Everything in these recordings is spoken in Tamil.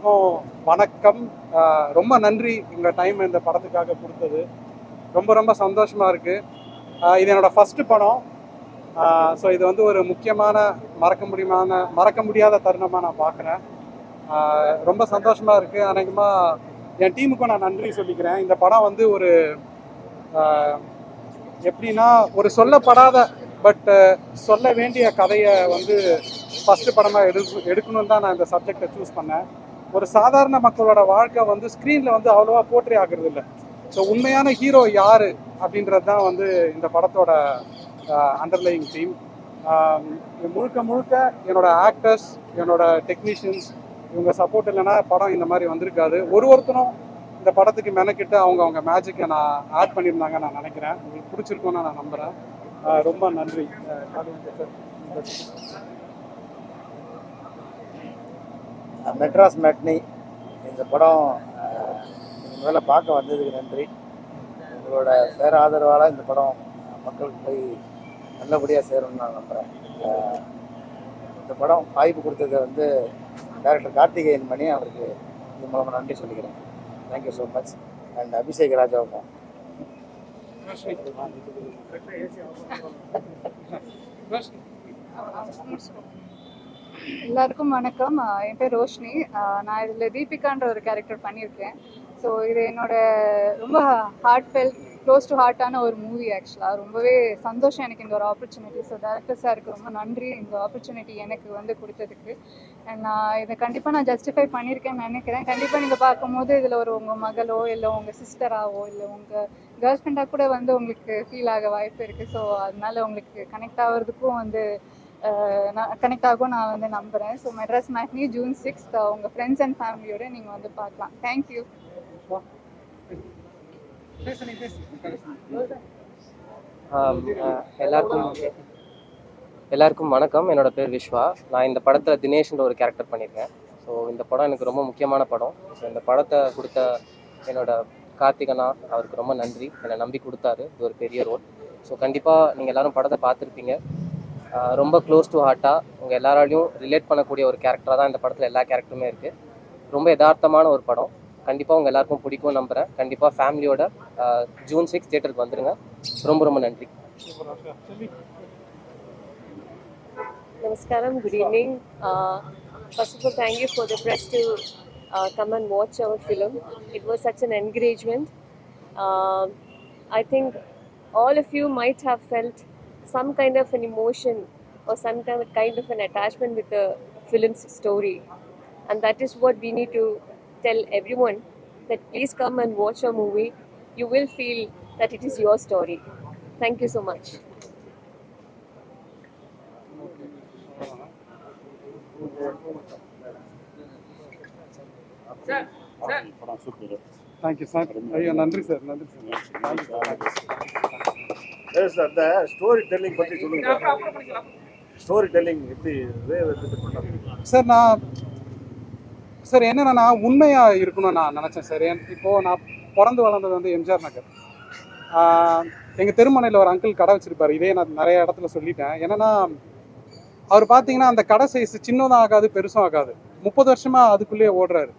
எல்லாருக்கும் வணக்கம். ரொம்ப நன்றி எங்கள் டைம் இந்த படத்துக்காக கொடுத்தது. ரொம்ப ரொம்ப சந்தோஷமாக இருக்குது. இது என்னோடய ஃபஸ்ட்டு படம். ஸோ இது வந்து ஒரு முக்கியமான மறக்க முடியாத தருணமாக நான் பார்க்குறேன். ரொம்ப சந்தோஷமாக இருக்குது. அநேகமாக என் டீமுக்கும் நான் நன்றி சொல்லிக்கிறேன். இந்த படம் வந்து ஒரு எப்படின்னா ஒரு சொல்லப்படாத பட் சொல்ல வேண்டிய கதையை வந்து ஃபஸ்ட்டு படமாக எடுக்கணும்னு தான் நான் இந்த சப்ஜெக்டை சூஸ் பண்ணேன். ஒரு சாதாரண மக்களோட வாழ்க்கை வந்து ஸ்க்ரீனில் வந்து அவ்வளோவா போர்ட்ரே ஆகிறது இல்லை. ஸோ உண்மையான ஹீரோ யார் அப்படின்றது தான் வந்து இந்த படத்தோட அண்டர்லைங் தீம். முழுக்க முழுக்க என்னோடய ஆக்டர்ஸ், என்னோடய டெக்னீஷியன்ஸ், இவங்க சப்போர்ட் இல்லைன்னா படம் இந்த மாதிரி வந்திருக்காது. ஒருத்தரும் இந்த படத்துக்கு மெனக்கிட்டு அவங்க மேஜிக்கை நான் ஆட் பண்ணியிருந்தாங்க நான் நினைக்கிறேன். உங்களுக்கு பிடிச்சிருக்கோன்னு நான் நம்புகிறேன். ரொம்ப நன்றி. மெட்ராஸ் மேட்னி இந்த படம் முதல்ல பார்க்க வந்ததுக்கு நன்றி. உங்களோட பேர ஆதரவால் இந்த படம் மக்களுக்கு போய் நல்லபடியாக சேரும்னு நான் நம்புகிறேன். இந்த படம் வாய்ப்பு கொடுத்தது வந்து டைரக்டர் கார்த்திகேயன் மணி, அவருக்கு இது மூலமாக நன்றி சொல்லிக்கிறேன். Thank you so much. And Abhishek ராஜாவுக்கும். எல்லாருக்கும் வணக்கம். என் பேர் ரோஷினி. நான் இதில் தீபிகான்ற ஒரு கேரக்டர் பண்ணியிருக்கேன். ஸோ இது என்னோட ரொம்ப ஹார்ட்ஃபெல்ட், க்ளோஸ் டு ஹார்ட்டான ஒரு மூவி. ஆக்சுவலாக ரொம்பவே சந்தோஷம் எனக்கு இந்த ஒரு ஆப்பர்ச்சுனிட்டி. ஸோ டேரக்டர் சாருக்கு ரொம்ப நன்றி இந்த ஆப்பர்ச்சுனிட்டி எனக்கு வந்து கொடுத்ததுக்கு. அண்ட் நான் இதை கண்டிப்பாக ஜஸ்டிஃபை பண்ணியிருக்கேன்னு நினைக்கிறேன். கண்டிப்பாக நீங்கள் பார்க்கும்போது இதில் உங்கள் மகளோ இல்லை உங்கள் சிஸ்டராகவோ இல்லை உங்கள் கேர்ள் ஃப்ரெண்டாக கூட வந்து உங்களுக்கு ஃபீல் ஆக வாய்ப்பு இருக்குது. ஸோ அதனால உங்களுக்கு கனெக்ட் ஆகிறதுக்கும் வந்து நான் கனெக்ட் ஆகும் நான் வந்து நம்புகிறேன். So Madras matinee June 6th உங்கள் ஃப்ரெண்ட்ஸ் அண்ட் ஃபேமிலியோடு நீங்கள் வந்து பார்க்கலாம். தேங்க்யூ. எல்லாருக்கும் வணக்கம். என்னோட பேர் விஸ்வா. நான் இந்த படத்தில் தினேஷ்ன்ற ஒரு கேரக்டர் பண்ணியிருக்கேன். ஸோ இந்த படம் எனக்கு ரொம்ப முக்கியமான படம். ஸோ இந்த படத்தை கொடுத்த என்னோட கார்த்திகனா, அவருக்கு ரொம்ப நன்றி. என்னை நம்பி கொடுத்தாரு. இது ஒரு பெரிய ரோல். ஸோ கண்டிப்பாக நீங்கள் எல்லோரும் படத்தை பார்த்துருப்பீங்க. ரொம்ப க்ளோஸ் டு ஹார்ட்டாக உங்கள் எல்லாராலையும் ரிலேட் பண்ணக்கூடிய ஒரு கேரக்டராக தான் இந்த படத்தில் எல்லா கேரக்டருமே இருக்குது. ரொம்ப யதார்த்தமான ஒரு படம். கண்டிப்பாக உங்கள் எல்லாருக்கும் பிடிக்கும் நம்புகிறேன். கண்டிப்பாக ஃபேமிலியோட June 6 தியேட்டருக்கு வந்துடுங்க. ரொம்ப ரொம்ப நன்றி. Namaskaram, good evening. First of all, thank you for the press to come and watch our film. It was such an encouragement. I think all of you might have felt some kind of an emotion or some kind of an attachment with the film's story. And that is what we need to tell everyone, that please come and watch our movie. You will feel that it is your story. Thank you so much. Thank you sir. ஐயோ நன்றி சார். நன்றி சார். அந்த ஸ்டோரி டெல்லிங் பற்றி சொல்லுங்க. ஸ்டோரி டெல்லிங் எப்படி சார் என்னென்னா நான் உண்மையாக இருக்கணும்னு நான் நினச்சேன் சார். இப்போது நான் பிறந்து வளர்ந்தது வந்து எம்ஜிஆர் நகர். எங்கள் தெருமனையில் ஒரு அங்கிள் கடை வச்சுருப்பார். இதே நான் நிறைய இடத்துல சொல்லிட்டேன். என்னென்னா அவர் பார்த்தீங்கன்னா அந்த கடை சைஸ் சின்னதாக ஆகாது, பெருசும் ஆகாது. 30 வருஷமாக அதுக்குள்ளேயே ஓடுறாரு.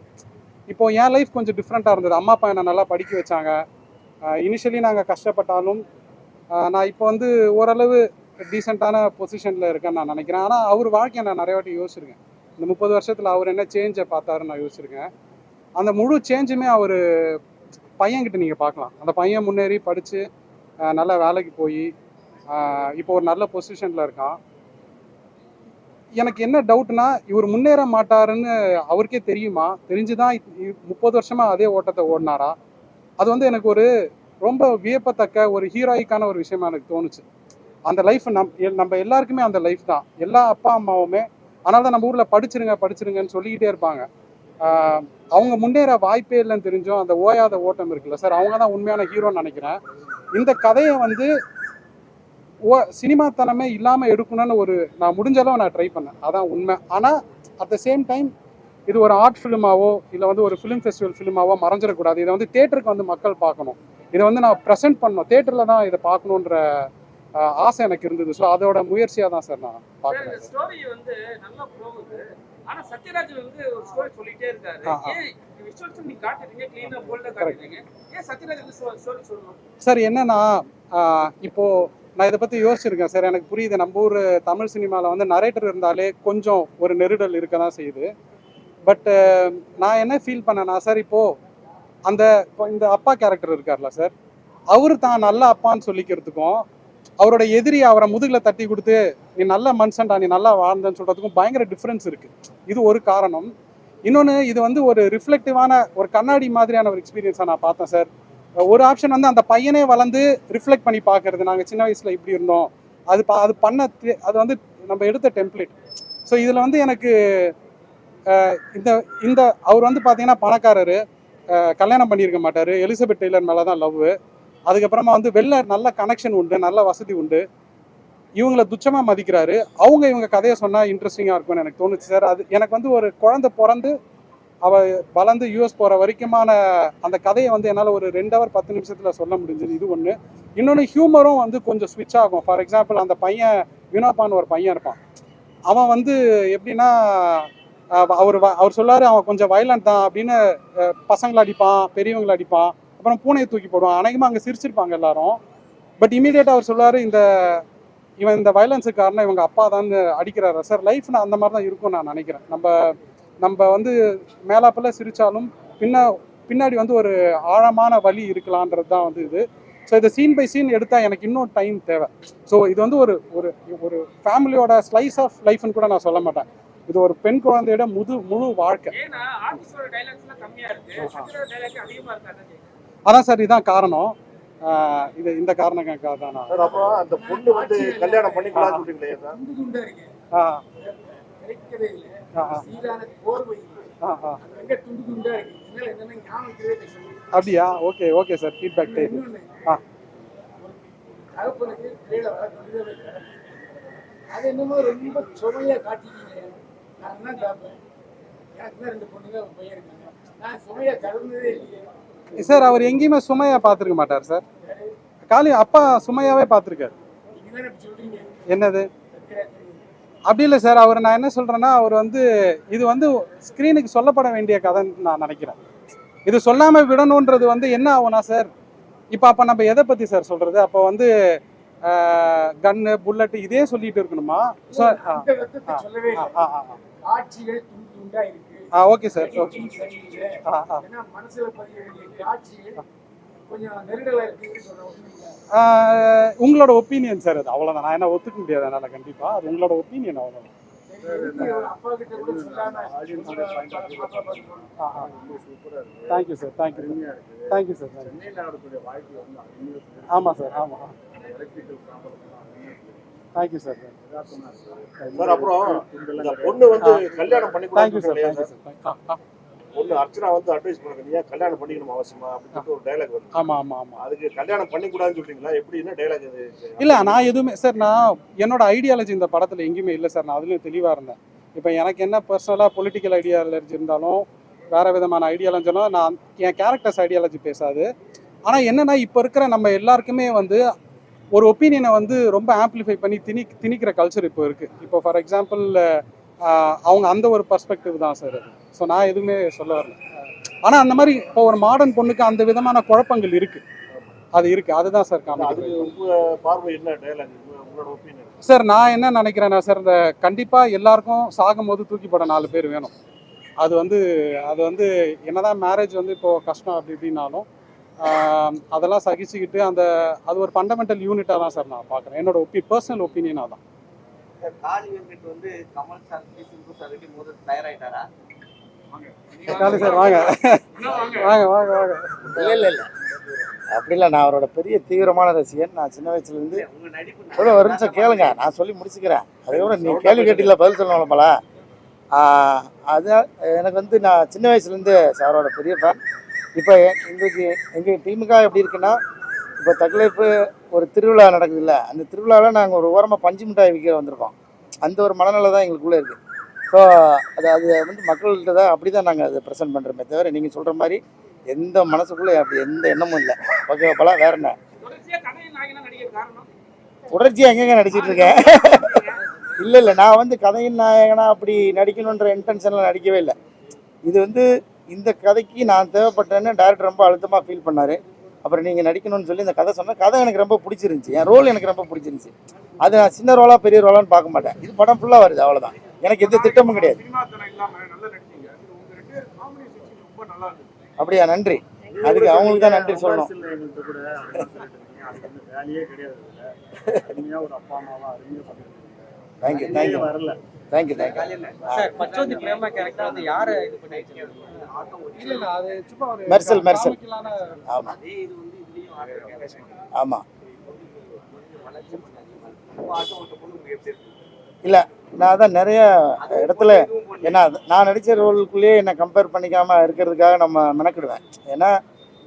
இப்போது என் லைஃப் கொஞ்சம் டிஃப்ரெண்ட்டாக இருந்தது. அம்மா அப்பா என்னை நல்லா படிக்க வச்சாங்க. இனிஷியலி நாங்கள் கஷ்டப்பட்டாலும் நான் இப்போ வந்து ஓரளவு டீசெண்டான பொசிஷனில் இருக்கேன்னு நான் நினைக்கிறேன். ஆனால் அவர் வாழ்க்கையை நான் நிறைய வாட்டி யோசிச்சிருக்கேன். இந்த 30 வருஷத்தில் அவர் என்ன சேஞ்சை பார்த்தாருன்னு நான் யோசிச்சிருக்கேன். அந்த முழு சேஞ்சுமே அவர் பையன்கிட்ட நீங்கள் பார்க்கலாம். அந்த பையன் முன்னேறி படித்து நல்ல வேலைக்கு போய் இப்போ ஒரு நல்ல பொசிஷனில் இருக்கான். எனக்கு என்ன டவுட்னா, இவர் முன்னேற மாட்டாருன்னு அவருக்கே தெரியுமா? தெரிஞ்சு தான் 30 வருஷமாக அதே ஓட்டத்தை ஓடினாரா? அது வந்து எனக்கு ஒரு ரொம்ப வியப்பத்தக்க ஒரு ஹீரோயிக்கான ஒரு விஷயமா எனக்கு தோணுச்சு. அந்த லைஃப் நம்ம எல்லாருக்குமே அந்த லைஃப் தான். எல்லா அப்பா அம்மாவுமே அதனால தான் நம்ம ஊரில் படிச்சிருங்கன்னு சொல்லிக்கிட்டே இருப்பாங்க. அவங்க முன்னேற வாய்ப்பே இல்லைன்னு தெரிஞ்சோம் அந்த ஓயாத ஓட்டம் இருக்குல்ல சார், அவங்க தான் உண்மையான ஹீரோன்னு நினைக்கிறேன். இந்த கதையை வந்து சினிமாத்தனமே இல்லாமல் எடுக்கணும்னு நான் முடிஞ்ச அளவு நான் ட்ரை பண்ணேன். அதான் உண்மை. ஆனால் அட் த சேம் டைம் இது ஒரு ஆர்ட் ஃபிலிமாவோ இல்லை வந்து ஒரு ஃபிலிம் ஃபெஸ்டிவல் ஃபிலிமாவோ மறைஞ்சிடக்கூடாது. இதை வந்து தேட்டருக்கு வந்து மக்கள் பார்க்கணும். இதை வந்து நான் ப்ரெசென்ட் பண்ணணும். தேட்டரில் தான் இதை பார்க்கணுன்ற ஆசை எனக்கு இருந்தது. ஸோ அதோட முயற்சியாக தான் சார் நான் பார்க்குறேன். ஸ்டோரி வந்து நல்லா போகுது. ஆனா சத்யராஜ் வந்து ஒரு ஸ்டோரி சொல்லிட்டே இருக்காரு. ஏன் விஷுவல்ஸ் நீங்க காட்டுறீங்க, க்ளீனா போல்டா காட்டுறீங்க, ஏன் சத்யராஜ் வந்து ஸ்டோரி சொல்லணும்? சார் என்னன்னா இப்போ நான் இதை பற்றி யோசிச்சிருக்கேன் சார். எனக்கு புரியுது, நம்ம ஊர் தமிழ் சினிமாவில் வந்து நரேட்டர் இருந்தாலே கொஞ்சம் ஒரு நெருடல் இருக்க தான் செய்யுது. பட் நான் என்ன ஃபீல் பண்ணேன்னா சார், இப்போ இந்த அப்பா கேரக்டர் இருக்கார்ல சார், அவரு தான் நல்ல அப்பான்னு சொல்லிக்கிறதுக்கும் அவரோட எதிரி அவரை முதுகில் தட்டி கொடுத்து நீ நல்ல மனுஷன்டா, நீ நல்லா வாழ்ந்தன்னு சொல்கிறதுக்கும் பயங்கர டிஃப்ரென்ஸ் இருக்குது. இது ஒரு காரணம். இன்னொன்று, இது வந்து ஒரு ரிஃப்ளெக்டிவான ஒரு கண்ணாடி மாதிரியான ஒரு எக்ஸ்பீரியன்ஸாக நான் பார்த்தேன் சார். ஒரு ஆப்ஷன் வந்து அந்த பையனே வளர்ந்து ரிஃப்ளெக்ட் பண்ணி பார்க்கறது, நாங்கள் சின்ன வயசில் இப்படி இருந்தோம், அது அது வந்து நம்ம எடுத்த டெம்ப்ளேட். ஸோ இதில் வந்து எனக்கு இந்த அவர் வந்து பார்த்தீங்கன்னா பணக்காரர், கல்யாணம் பண்ணியிருக்க மாட்டார், எலிசபெத் டெய்லர் மேலே தான் லவ். அதுக்கப்புறமா வந்து நல்ல கனெக்ஷன் உண்டு, நல்ல வசதி உண்டு, இவங்களை துச்சமாக மதிக்கிறாரு. இவங்க கதையை சொன்னால் இன்ட்ரெஸ்டிங்காக இருக்கும்னு எனக்கு தோணுச்சு சார். அது எனக்கு வந்து ஒரு குழந்தை பிறந்து அவள் வளர்ந்து யூஎஸ் போகிற வரைக்குமான அந்த கதையை வந்து என்னால் ஒரு 2 ஹவர் 10 நிமிஷத்தில் சொல்ல முடிஞ்சது. இது ஒன்று. இன்னொன்று, ஹியூமரும் வந்து கொஞ்சம் ஸ்விட்ச் ஆகும். ஃபார் எக்ஸாம்பிள், அந்த பையன் வினோபான்னு ஒரு பையன் இருப்பான். அவன் வந்து எப்படின்னா அவர் சொல்லாரு, அவன் கொஞ்சம் வயலண்ட் தான் அப்படின்னு. பசங்களை அடிப்பான், பெரியவங்களை அடிப்பான், அப்புறம் பூனையை தூக்கி போடுவான். அநேகமாக அங்கே சிரிச்சிருப்பாங்க எல்லாரும். பட் இமீடியட்டாக அவர் சொல்லுவார், இவன் இந்த வயலன்ஸுக்கு காரணம் இவங்க அப்பா தான் அடிக்கிறாரு சார். லைஃப்னு அந்த மாதிரி தான் இருக்கும்னு நான் நினைக்கிறேன். நம்ம வந்து மேலாப்பில் சிரித்தாலும் பின்னாடி வந்து ஒரு ஆழமான வலி இருக்கலான்றது தான் வந்து இது. ஸோ இதை சீன் பை சீன் எடுத்தால் எனக்கு இன்னும் டைம் தேவை. ஸோ இது வந்து ஒரு ஒரு ஃபேமிலியோட ஸ்லைஸ் ஆஃப் லைஃப்னு கூட நான் சொல்ல மாட்டேன். இது ஒரு பெண் குழந்தையோட முழு வாழ்க்கை. அதான் சார், இதுதான் காரணம். இந்த காரணங்களுக்காக தான் நான் சார். அப்புறம் அந்த பொண்ணு வந்து கல்யாணம் பண்ணிக்கலாம் சொல்றீங்களே சார். அப்படியா? ஓகே ஓகே சார், ஃபீட்பேக் தேவை. அது என்னமோ ரொம்ப சுமையா காட்டிட்டீங்க. நான் என்ன கேட்பேன், எனக்கு தான் 2 பொண்ணுங்க ஒரு பையன் இருக்காங்க, நான் சுமையா தகுந்ததே இல்லையே சார். அவர் எங்கேயுமே சுமையா பார்த்துருக்க மாட்டார் சார். அப்பா சுமையாவே பார்த்துருக்காரு. நீங்க தானே இப்படி சொல்றீங்க. என்னது? அப்படி இல்லை சார். நான் என்ன சொல்கிறேன்னா, அவர் வந்து இது வந்து ஸ்க்ரீனுக்கு சொல்லப்பட வேண்டிய கதைன்னு நான் நினைக்கிறேன். இது சொல்லாமல் விடணுன்றது வந்து என்ன ஆகும்னா சார், அப்போ நம்ம எதை பற்றி சார் சொல்கிறது? அப்போ வந்து கன்னு புல்லட்டு இதே சொல்லிட்டு இருக்கணுமா? சொல்லவே இல்லை. காட்சிகள் துண்டு துண்டா இருக்கு. Okay sir. மனசுல பதிய வேண்டிய காட்சிகள் கொஞ்சம் நெருடலா இருக்குன்னு சொல்றேன். உங்களோட ஒப்பீனியன் சார். அது அவ்வளோதான். நான் என்ன ஒத்துக்க முடியாது அதனால. கண்டிப்பாக அது உங்களோட ஒப்பீனியன், அவ்வளோதான். Thank you sir. Thank you sir. ஆமாம் சார், ஆமாம். Thank you sir. சார் அப்புறம் இந்த பொண்ணு வந்து கல்யாணம் பண்ணி தேங்க்யூ சார். Thank you sir. பொண்ணு அர்ச்சனா வந்து அட்வைஸ் பண்ணுங்க, நீ கல்யாணம் பண்ணிக்கணும் அவசியமா அப்படின்னு ஒரு டைலாக் வருது. ஆமாம். அதுக்கு கல்யாணம் பண்ணிக்கூடாதுன்னு சொல்றீங்களா? எப்படி, என்ன டைலாக் இது? இல்லை, நான் எதுவுமே சார், நான் என்னோட ஐடியாலஜி இந்த படத்தில் எங்கேயுமே இல்லை சார். நான் அதுலேயும் தெளிவாக இருந்தேன். இப்போ எனக்கு என்ன பர்சனலாக பொலிட்டிக்கல் ஐடியாலஜி இருந்தாலும் வேறு விதமான ஐடியாலஜி இருந்தாலும் நான் என் கேரக்டர்ஸ் ஐடியாலஜி பேசாது. ஆனால் என்னென்னா, இப்போ இருக்கிற நம்ம எல்லாருக்குமே வந்து ஒரு ஒப்பீனியனை வந்து ரொம்ப ஆம்ப்ளிஃபை பண்ணி திணிக்கிற கல்ச்சர் இப்போ இருக்குது. இப்போ ஃபார் எக்ஸாம்பிள் அவங்க அந்த ஒரு பர்ஸ்பெக்டிவ் தான் சார் அது. ஸோ நான் எதுவுமே சொல்ல வரல. ஆனால் அந்த மாதிரி இப்போ ஒரு மாடர்ன் பொண்ணுக்கு அந்த விதமான குழப்பங்கள் இருக்குது. அதுதான் சார் காமெடி. பார்வை என்ன டைலாக் உங்களோட ஒப்பீனியன் சார்? நான் என்ன நினைக்கிறேன்னா சார், இந்த கண்டிப்பாக எல்லாருக்கும் சாகும்போது தூக்கி போட 4 பேர் வேணும். அது வந்து என்னதான் மேரேஜ் வந்து இப்போது கஷ்டம் அப்படி இப்படின்னாலும் அதெல்லாம் சகிச்சுக்கிட்டு அது ஒரு ஃபண்டமெண்டல் யூனிட்டாக தான் சார் நான் பார்க்குறேன். என்னோட பர்சனல் ஒப்பீனியனாக தான். காளி வெங்கட் வந்து கமல் சார் சிம்பு சார் மோத தயாராயிட்டாரா? காளி சார் வாங்க. இல்லை அப்படி இல்லை. நான் அவரோட பெரிய தீவிரமான ரசிகன். நான் சின்ன வயசுலேருந்து ஒரு நிமிஷம் கேளுங்க, நான் சொல்லி முடிச்சுக்கிறேன். அதோட நீ கேள்வி கேட்டீங்களா, பதில் சொல்லணும் போல. அது எனக்கு வந்து நான் சின்ன வயசுலேருந்து சாரோட பெரிய ஃபேன். இப்போ எங்கள் டீமுக்காக எப்படி இருக்குன்னா, இப்போ தக்லைஃபு ஒரு திருவிழா நடக்குதுல்ல, அந்த திருவிழாவில் நாங்கள் ஒரு ஓரமாக பஞ்சு மிட்டாய் விற்க வந்திருக்கோம். அந்த ஒரு மனநிலை தான் எங்களுக்குள்ளே இருக்குது. ஸோ அது வந்து மக்கள்கிட்ட தான் அப்படி தான் நாங்கள் அதை ப்ரெசென்ட் பண்ணுறோமே தவிர நீங்கள் சொல்கிற மாதிரி எந்த மனசுக்குள்ளே அப்படி எந்த எண்ணமும் இல்லை. ஓகே போல. வேற என்ன தொடர்ச்சியாக எங்கெங்க நடிச்சிட்டு இருக்கேன்? இல்லை நான் வந்து கதையின் நாயகனா அப்படி நடிக்கணுன்ற இன்டென்ஷனில் நடிக்கவே இல்லை. இது வந்து இந்த கதைக்கு நான் தேவைப்பட்டேன்னு டைரக்டர் ரொம்ப அழுத்தமாக ஃபீல் பண்ணார். அப்புறம் நீங்கள் நடிக்கணும்னு சொல்லி இந்த கதை சொன்னேன். கதை எனக்கு ரொம்ப பிடிச்சிருந்துச்சி, என் ரோல் எனக்கு ரொம்ப பிடிச்சிருந்துச்சி. அது நான் சின்ன ரோலாக பெரிய ரோலான்னு பார்க்க மாட்டேன். இது படம் ஃபுல்லாக வருது, அவ்வளோதான். எனக்கு எந்த திட்டமும் கிடையாது. அப்படியா? நன்றி. அதுக்கு அவங்களுக்கு தான் நன்றி சொல்லணும். Thank you thank you. சார் பச்சோந்தி பிரேமா கேரக்டர் வந்து யாரை இது பண்ணிருக்கீங்க? இல்ல அது சும்மா ஒரு மெர்சல். காமிக்கலான ஆமாம் அதே இது வந்து இதுலயும் ஆமாம். பொண்ணு எப்படி இருக்கு? இல்லை நான் தான் நிறைய இடத்துல ஏன்னா நான் நடித்த ரோலுக்குள்ளேயே என்னை கம்பேர் பண்ணிக்காமல் இருக்கிறதுக்காக நம்ம மெனக்கிடுவேன். ஏன்னா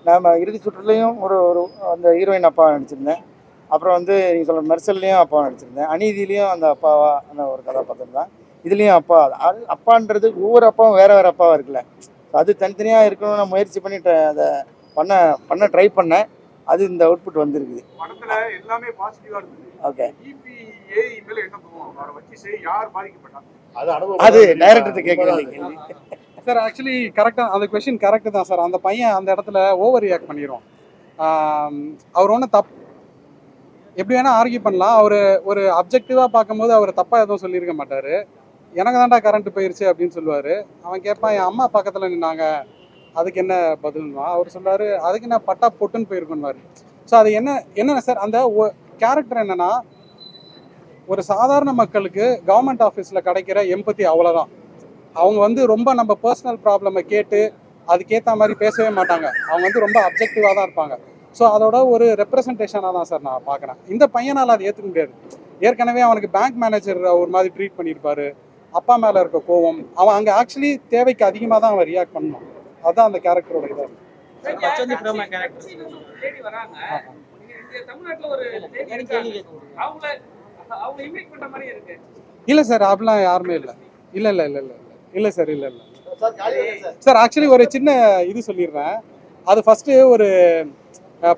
நம்ம இறுதி சுற்றுலையும் ஒரு ஒரு அந்த ஹீரோயின் அப்பாவை நடிச்சிருந்தேன். அப்புறம் வந்து நீங்கள் சொல்கிற மெர்சல்லையும் அப்பாவை நடிச்சிருந்தேன். அநீதியிலையும் அந்த அப்பாவா அந்த ஒரு கதாபாத்திரம் தான். இதுலேயும் அப்பா. அது அப்பான்றது ஒவ்வொரு அப்பாவும் வேறு வேறு அப்பாவாக இருக்குல்ல. அது தனித்தனியாக இருக்கணும்னு நான் முயற்சி பண்ணிட்டு அதை பண்ண ட்ரை பண்ணேன். அது இந்த அவுட்புட் வந்திருக்குது. படத்துல எல்லாமே பாசிட்டிவா இருக்குது. ஓகே. EPA மேல என்ன தோணும்? அவரை வச்சு யார் பாதிக்கப்பட்டாங்க? அது டைரக்டர்கிட்ட கேட்குறீங்க. சார் ஆக்சுவலி கரெக்டாக அந்த கொஷின் கரெக்டு தான் சார். அந்த பையன் அந்த இடத்துல ஓவர் ரியாக்ட் பண்ணிடும். அவர் ஒன்றும் எப்படி வேணால் ஆர்கியூ பண்ணலாம். அவர் ஒரு அப்ஜெக்டிவாக பார்க்கும்போது அவர் தப்பாக எதுவும் சொல்லியிருக்க மாட்டார். எனக்கு தான்டா கரண்ட் போயிடுச்சு அப்படின்னு சொல்லுவார். அவன் கேட்பான், என் அம்மா பக்கத்தில் நின்னாங்க, அதுக்கு என்ன பதில்னா அவர் சொல்லுவார், அதுக்கு என்ன பட்டா பொட்டுன்னு போயிருக்குன்னுவார். ஸோ அது என்னென்ன சார் அந்த கேரக்டர் என்னென்னா, ஒரு சாதாரண மக்களுக்கு கவர்மெண்ட் ஆஃபீஸில் கிடைக்கிற எம்பத்தி அவ்வளோதான். அவங்க வந்து ரொம்ப நம்ம பர்சனல் ப்ராப்ளமை கேட்டு அதுக்கேற்ற மாதிரி பேசவே மாட்டாங்க. அவங்க வந்து ரொம்ப அப்ஜெக்டிவாக தான் இருப்பாங்க. ஸோ அதோட ஒரு ரெப்ரசன்டேஷனாக தான் சார் நான் பார்க்குறேன். இந்த பையனால் அதை ஏற்றுக்க முடியாது. ஏற்கனவே அவனுக்கு பேங்க் மேனேஜர் ஒரு மாதிரி ட்ரீட் பண்ணியிருப்பார். அப்பா மேலே இருக்க கோவம், அவன் அங்கே ஆக்சுவலி தேவைக்கு அதிகமாக தான் அவன் ரியாக்ட் பண்ணணும். அதுதான் அந்த கேரக்டரோட இதாக. பச்சோந்தி பிரேமா கேரக்டர் தேடி வராங்க. இங்க தமிழ்நாட்டுல ஒரு அவங்க இன்வைட் பண்ற மாதிரி இருக்கு. இல்லை சார், அப்படிலாம் யாருமே இல்லை. இல்லை சார். சார் ஆக்சுவலி ஒரு சின்ன இது சொல்லிடுறேன். அது ஃபஸ்ட்டு ஒரு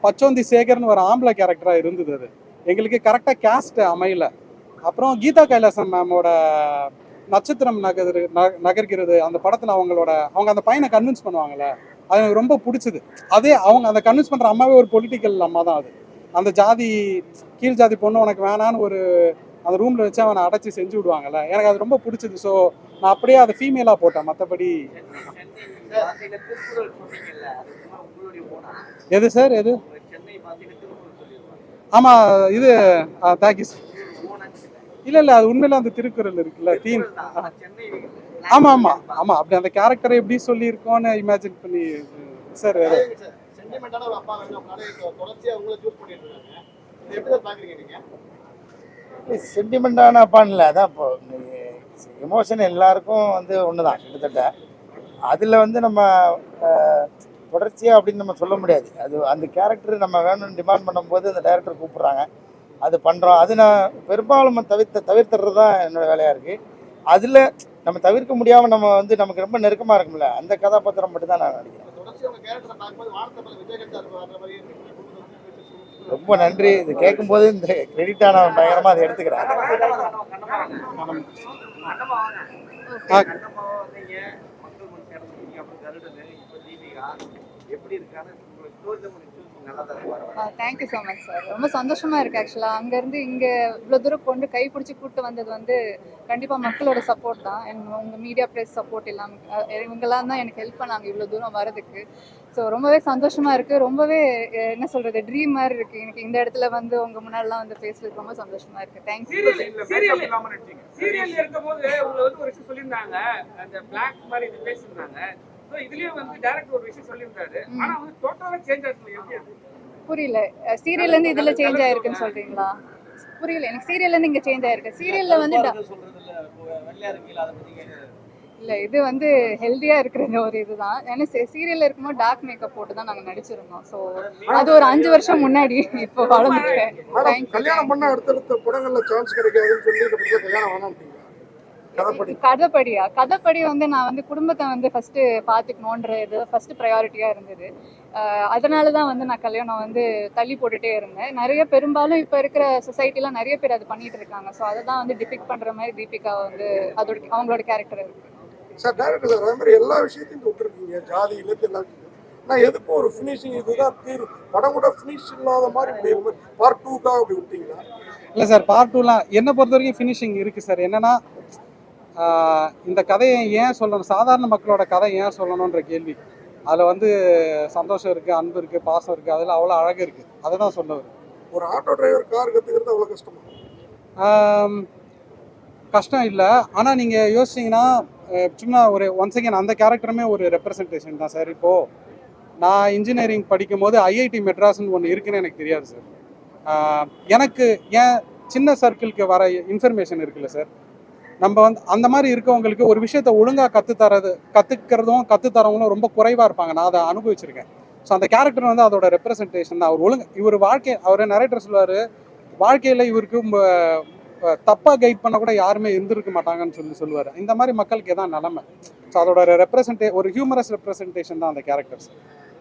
பச்சோந்தி சேகர்னு ஒரு ஆம்பளை கேரக்டராக இருந்தது. அது எங்களுக்கு கரெக்டாக கேஸ்ட் அமையல. அப்புறம் கீதா கைலாசம் மேமோட நட்சத்திரம் நகர்கிறது அந்த படத்தில் அவங்க அந்த பையனை கன்வின்ஸ் பண்ணுவாங்கள்ல, அது எனக்கு ரொம்ப பிடிச்சது. அதே அவங்க அந்த கன்வின்ஸ் பண்ணுற அம்மாவே ஒரு பொலிட்டிக்கல் அம்மா தான். அது அந்த ஜாதி கீழ் ஜாதி பொண்ணு உனக்கு வேணான்னு ஒரு அந்த ரூமில் வச்சு அவனை அடைச்சி செஞ்சு விடுவாங்கல்ல, எனக்கு அது ரொம்ப பிடிச்சது. ஸோ நான் அப்படியே அதை ஃபீமேலாக போட்டேன். மற்றபடி எது சார் எது? ஆமாம் இது தேங்க்யூ சார். இல்லை அது உண்மையில அந்த திருக்குறள் இருக்குல்ல தீம். ஆமாம் அப்படி அந்த கேரக்டரை எப்படி சொல்லியிருக்கோன்னு இமேஜின் பண்ணி சார். சென்டிமெண்ட்டான அப்பான்னு இல்லை, அதான் இப்போ எமோஷன் எல்லாருக்கும் வந்து ஒன்று தான் கிட்டத்தட்ட. அதில் வந்து நம்ம தொடர்ச்சியாக அப்படின்னு நம்ம சொல்ல முடியாது. அது அந்த கேரக்டர் நம்ம வேணும்னு டிமாண்ட் பண்ணும்போது அந்த டைரக்டர் கூப்பிட்றாங்க, அது பண்ணுறோம். அது நான் பெரும்பாலும் தவிர்த்துறது தான் என்னோடய வேலையாக இருக்குது. அதில் நம்ம தவிர்க்க முடியாமல் நம்ம வந்து நமக்கு ரொம்ப நெருக்கமாக இருக்கும்ல, அந்த கதாபாத்திரம் மட்டும் தான் நான் நடிக்கிறேன். ரொம்ப நன்றி. இது கேட்கும்போது இந்த கிரெடிட்டாக நான் பயங்கரமாக அதை எடுத்துக்கிறேன். Thank you so much sir. ரொம்ப சந்தோஷமாக இருக்குது ஆக்சுவலாக. அங்கேருந்து இங்கே இவ்வளோ தூரம் கொண்டு கைப்பிடிச்சி கூப்பிட்டு வந்தது வந்து கண்டிப்பாக மக்களோட சப்போர்ட் தான். உங்கள் மீடியா ப்ரெஸ் சப்போர்ட் இல்லாமல் இவங்கெல்லாம் தான் எனக்கு ஹெல்ப் பண்ணாங்க இவ்வளோ தூரம் வரதுக்கு. ஸோ ரொம்பவே சந்தோஷமாக இருக்குது. ரொம்பவே என்ன சொல்கிறது, ட்ரீம் மாதிரி இருக்குது எனக்கு இந்த இடத்துல வந்து உங்கள் முன்னாடிலாம் வந்து பேசுறதுக்கு ரொம்ப சந்தோஷமாக இருக்குது. தேங்க்யூ. சீரியல் இருக்கும்போது உங்களை வந்து ஒரு விஷயம் சொல்லியிருந்தாங்க, அந்த பிளாக் மாதிரி இது பேசியிருந்தாங்க. ஸோ இதுலேயும் வந்து டேரக்டர் ஒரு விஷயம் சொல்லியிருந்தாரு, ஆனால் வந்து டோட்டலாக சேஞ்ச் ஆகிருக்கு. எப்படி அது புரியல? சீரியல்லேருந்து இதில் சேஞ்ச் ஆயிருக்குன்னு சொல்கிறீங்களா? புரியல எனக்கு. சீரியல்லேருந்து இங்கே சேஞ்ச் ஆயிருக்கு. சீரியலில் வந்து இல்லை, இது வந்து ஹெல்த்தியாக இருக்கிற ஒரு இதுதான். ஏன்னா சீரியலில் இருக்கும்போது டார்க் மேக்கப் போட்டு தான் நாங்கள் நடிச்சிருந்தோம். ஸோ அது ஒரு 5 வருஷம் முன்னாடி. இப்போ வளர்ந்துட்டேன். கல்யாணம் பண்ண அடுத்தடுத்த படங்களில் சான்ஸ் கிடைக்காதுன்னு சொல்லி கல்யாணம் வேணாம். கதைப்படி வந்து நான் வந்து குடும்பத்தை வந்து ஃபர்ஸ்ட் பார்த்துக்கணுன்ற இது ஃபர்ஸ்ட் ப்ரையாரிட்டியாக இருந்தது. அதனால தான் வந்து நான் கல்யாணம் வந்து தள்ளி போட்டுட்டே இருந்தேன். நிறைய பெரும்பாலும் இப்போ இருக்கிற சொசைட்டிலாம் நிறைய பேர் அது பண்ணிட்டு இருக்காங்க. ஸோ அதை தான் வந்து டிபிக் பண்ணுற மாதிரி தீபிகா வந்து அதோட அவங்களோட கேரக்டர் இருக்கு. சார் டேரக்டர் சார் அதே மாதிரி எல்லா விஷயத்தையும் விட்டுருக்கீங்க, ஜாதி இனத்து எல்லா விஷயத்தையும். நான் எதுக்கும் ஒரு ஃபினிஷிங் இதுதான் தீர்வு, படம் கூட ஃபினிஷ் இல்லாத மாதிரி பார்ட் 2க்காக அப்படி விட்டீங்களா? இல்லை சார், பார்ட் 2லாம் என்னை பொறுத்த வரைக்கும் ஃபினிஷிங் இருக்குது சார். என்னென்னா இந்த கதையை ஏன் சொல்லணும், சாதாரண மக்களோட கதை ஏன் சொல்லணுன்ற கேள்வி. அதில் வந்து சந்தோஷம் இருக்குது, அன்பு இருக்குது, பாசம் இருக்குது, அதில் அவ்வளோ அழகு இருக்குது. அதை தான் சொல்ல வரும். ஒரு ஆட்டோ டிரைவர் கார் கற்றுக்கிறது அவ்வளோ கஷ்டமா? கஷ்டம் இல்லை, ஆனால் நீங்கள் யோசிச்சிங்கன்னா சும்மா ஒரு ஒன்ஸ் அகேன் அந்த கேரக்டருமே ஒரு ரெப்ரசன்டேஷன் தான் சார். இப்போது நான் இன்ஜினியரிங் படிக்கும் போது ஐஐடி மெட்ராஸ்ன்னு ஒன்று இருக்குன்னு எனக்கு தெரியாது சார். எனக்கு ஏன் சின்ன சர்க்கிளுக்கு வர இன்ஃபர்மேஷன் இருக்குல்ல சார், நம்ம வந்து அந்த மாதிரி இருக்கவங்களுக்கு ஒரு விஷயத்த ஒழுங்காக கற்றுக்கிறதும் கற்றுத்தரவங்களும் ரொம்ப குறைவாக இருப்பாங்க. நான் அதை அனுபவிச்சிருக்கேன். ஸோ அந்த கேரக்டர் வந்து அதோட ரெப்ரசன்டேஷன் தான். இவர் அவர் நரேட்டர் சொல்லுவார், வாழ்க்கையில் இவருக்கு தப்பாக கைட் பண்ண கூட யாருமே இருந்திருக்க மாட்டாங்கன்னு சொல்லுவார். இந்த மாதிரி மக்களுக்கு எதான் நிலமை. ஸோ அதோட ஒரு ஹியூமரஸ் ரெப்ரசன்டேஷன் தான் அந்த கேரக்டர்ஸ்.